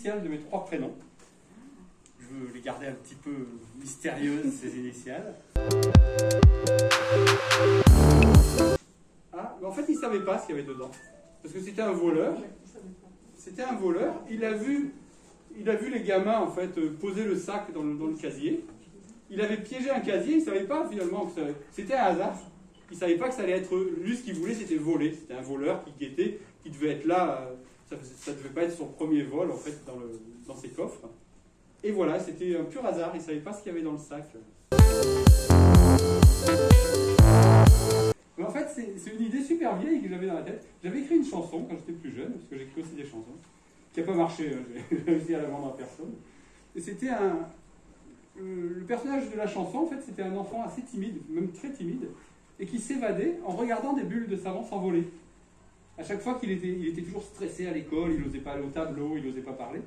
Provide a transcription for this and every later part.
initiales de mes 3 prénoms. Je veux les garder un petit peu mystérieuses, ces initiales. Ah, mais en fait, il ne savait pas ce qu'il y avait dedans. Parce que c'était un voleur. C'était un voleur. Il a vu les gamins, en fait, poser le sac dans le casier. Il avait piégé un casier, il ne savait pas finalement que c'était un hasard. Il ne savait pas que ça allait être... Lui, ce qu'il voulait, c'était voler. C'était un voleur qui guettait, qui devait être là. Ça ne devait pas être son premier vol, en fait, dans ses coffres. Et voilà, c'était un pur hasard. Il ne savait pas ce qu'il y avait dans le sac. Mais en fait, c'est une idée super vieille que j'avais dans la tête. J'avais écrit une chanson quand j'étais plus jeune, parce que j'écris aussi des chansons, qui n'a pas marché. J'ai réussi à la vendre à personne. Et c'était le personnage de la chanson, en fait, c'était un enfant assez timide, même très timide, et qui s'évadait en regardant des bulles de savon s'envoler. À chaque fois il était toujours stressé à l'école, il n'osait pas aller au tableau, il n'osait pas parler.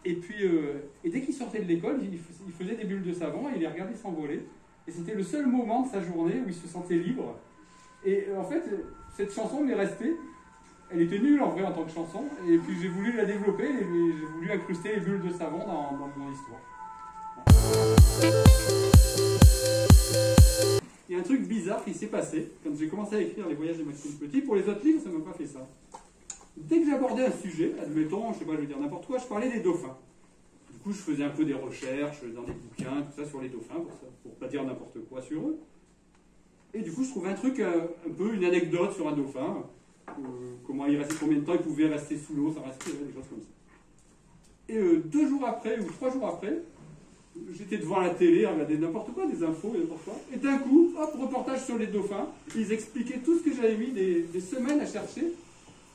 Et puis, dès qu'il sortait de l'école, il faisait des bulles de savon et il les regardait s'envoler. Et c'était le seul moment de sa journée où il se sentait libre. Et en fait, cette chanson m'est restée. Elle était nulle en vrai en tant que chanson. Et puis j'ai voulu la développer et j'ai voulu incruster les bulles de savon dans mon histoire. Il y a un truc bizarre qui s'est passé quand j'ai commencé à écrire Les Voyages de Maxime Petit. Pour les autres livres, ça ne m'a pas fait ça. Dès que j'abordais un sujet, admettons, je sais pas, je vais dire n'importe quoi, je parlais des dauphins. Du coup, je faisais un peu des recherches dans des bouquins, tout ça sur les dauphins, pour pas dire n'importe quoi sur eux. Et du coup, je trouvais un truc, un peu une anecdote sur un dauphin. Comment il restait, combien de temps il pouvait rester sous l'eau, ça respirait, des choses comme ça. Et 2 jours après, ou 3 jours après, j'étais devant la télé, à regarder n'importe quoi, des infos et n'importe quoi. Et d'un coup, hop, reportage sur les dauphins. Ils expliquaient tout ce que j'avais mis des semaines à chercher.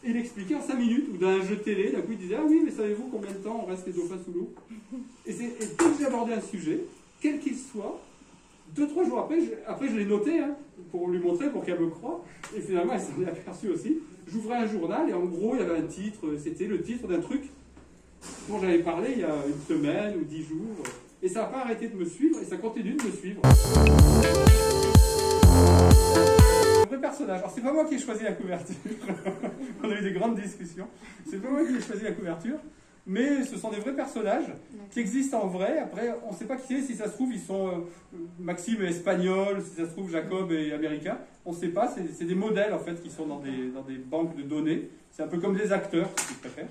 Et il expliquait en 5 minutes, ou dans un jeu télé, d'un coup il disait « Ah oui, mais savez-vous combien de temps on reste les dauphins sous l'eau ?» Et dès que j'ai abordé un sujet, quel qu'il soit, 2-3 jours après je l'ai noté, hein, pour lui montrer, pour qu'elle me croie. Et finalement, elle s'en est aperçue aussi. J'ouvrais un journal et en gros, il y avait un titre, c'était le titre d'un truc dont j'avais parlé il y a une semaine ou 10 jours. Et ça n'a pas arrêté de me suivre, et ça continue de me suivre. Un vrai personnage. Alors, c'est pas moi qui ai choisi la couverture. On a eu des grandes discussions. C'est pas moi qui ai choisi la couverture. Mais ce sont des vrais personnages qui existent en vrai. Après, on ne sait pas qui c'est. Si ça se trouve, ils sont Maxime est espagnol. Si ça se trouve, Jacob est américain. On ne sait pas. C'est des modèles, en fait, qui sont dans des banques de données. C'est un peu comme des acteurs, si tu préfères.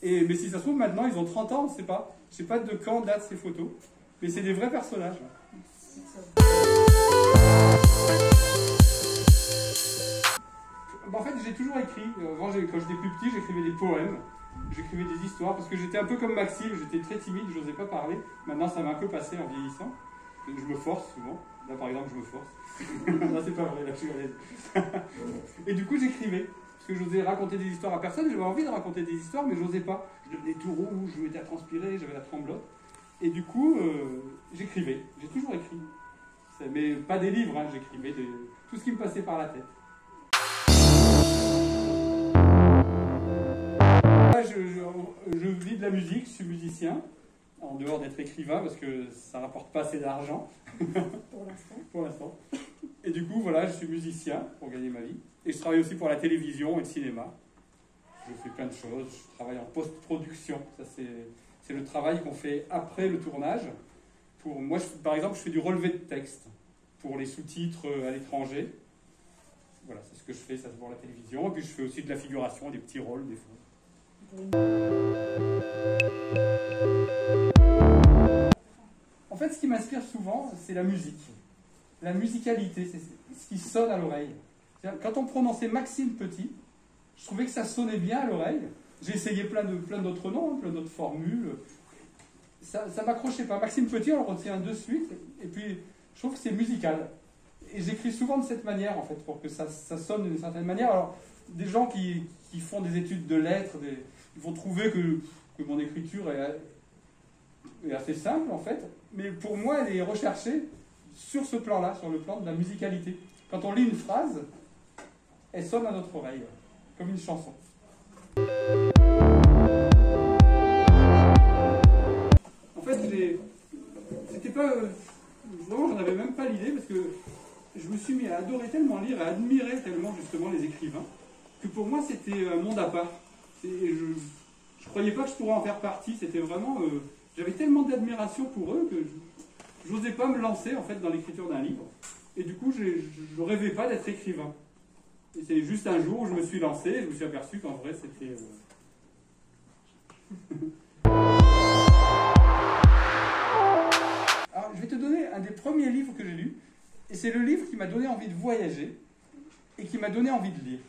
Mais si ça se trouve, maintenant, ils ont 30 ans, on ne sait pas. Je ne sais pas de quand datent ces photos. Mais c'est des vrais personnages. En fait, j'ai toujours écrit. Avant, quand j'étais plus petit, j'écrivais des poèmes. J'écrivais des histoires. Parce que j'étais un peu comme Maxime. J'étais très timide, je n'osais pas parler. Maintenant, ça m'a un peu passé en vieillissant. Je me force souvent. Là, par exemple, je me force. Non, c'est pas vrai. Là, je suis Et du coup, j'écrivais. Parce que j'osais raconter des histoires à personne, j'avais envie de raconter des histoires, mais j'osais pas. Je devenais tout rouge, je m'étais à transpirer, j'avais la tremblote. Et du coup, j'écrivais. J'ai toujours écrit. Mais pas des livres, hein, j'écrivais tout ce qui me passait par la tête. Là, je vis de la musique, je suis musicien, en dehors d'être écrivain, parce que ça ne rapporte pas assez d'argent. Pour l'instant. Et du coup, voilà, je suis musicien pour gagner ma vie. Et je travaille aussi pour la télévision et le cinéma. Je fais plein de choses. Je travaille en post-production. Ça, c'est le travail qu'on fait après le tournage. Moi, par exemple, je fais du relevé de texte pour les sous-titres à l'étranger. Voilà, c'est ce que je fais, ça c'est pour la télévision. Et puis je fais aussi de la figuration, des petits rôles des fois. En fait, ce qui m'inspire souvent, c'est la musique. La musicalité, c'est ce qui sonne à l'oreille. Quand on prononçait Maxime Petit, je trouvais que ça sonnait bien à l'oreille. J'ai essayé plein d'autres noms, plein d'autres formules. Ça ne m'accrochait pas. Maxime Petit, on le retient de suite. Et puis, je trouve que c'est musical. Et j'écris souvent de cette manière, en fait, pour que ça sonne d'une certaine manière. Alors, des gens qui font des études de lettres, ils vont trouver que mon écriture est assez simple, en fait. Mais pour moi, elle est recherchée sur ce plan-là, sur le plan de la musicalité. Quand on lit une phrase, elle sonne à notre oreille, comme une chanson. En fait, c'était pas... vraiment, j'en avais même pas l'idée, parce que je me suis mis à adorer tellement lire, à admirer tellement, justement, les écrivains, que pour moi, c'était un monde à part. je croyais pas que je pourrais en faire partie. C'était vraiment... j'avais tellement d'admiration pour eux que je n'osais pas me lancer en fait dans l'écriture d'un livre. Et du coup, je ne rêvais pas d'être écrivain. Et c'est juste un jour où je me suis lancé et je me suis aperçu qu'en vrai, c'était... Alors, je vais te donner un des premiers livres que j'ai lus. Et c'est le livre qui m'a donné envie de voyager et qui m'a donné envie de lire.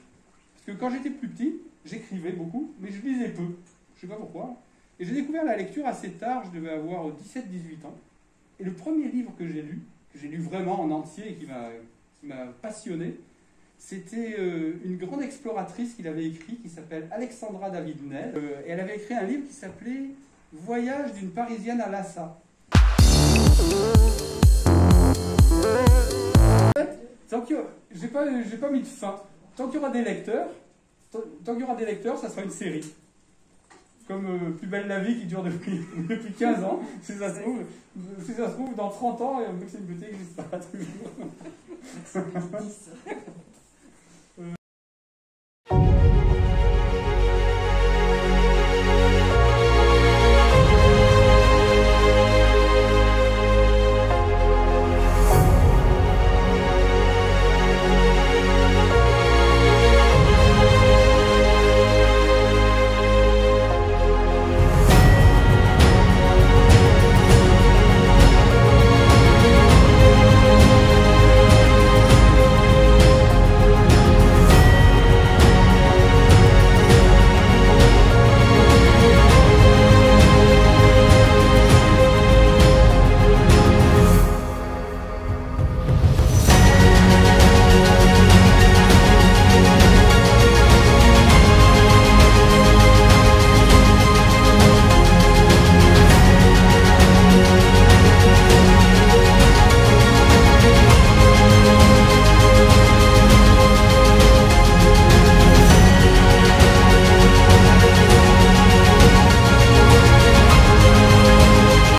Parce que quand j'étais plus petit, j'écrivais beaucoup, mais je lisais peu. Je ne sais pas pourquoi. Et j'ai découvert la lecture assez tard, je devais avoir 17-18 ans. Et le premier livre que j'ai lu vraiment en entier et qui m'a passionné, c'était une grande exploratrice qu'il avait écrit, qui s'appelle Alexandra David-Nel. Et elle avait écrit un livre qui s'appelait Voyage d'une Parisienne à Lhasa. J'ai pas mis de fin. Tant qu'il y aura des lecteurs, ça sera une série. Comme Plus belle la vie qui dure depuis 15 ans. Si ça se trouve, dans 30 ans, Maxime Beauté n'existera toujours.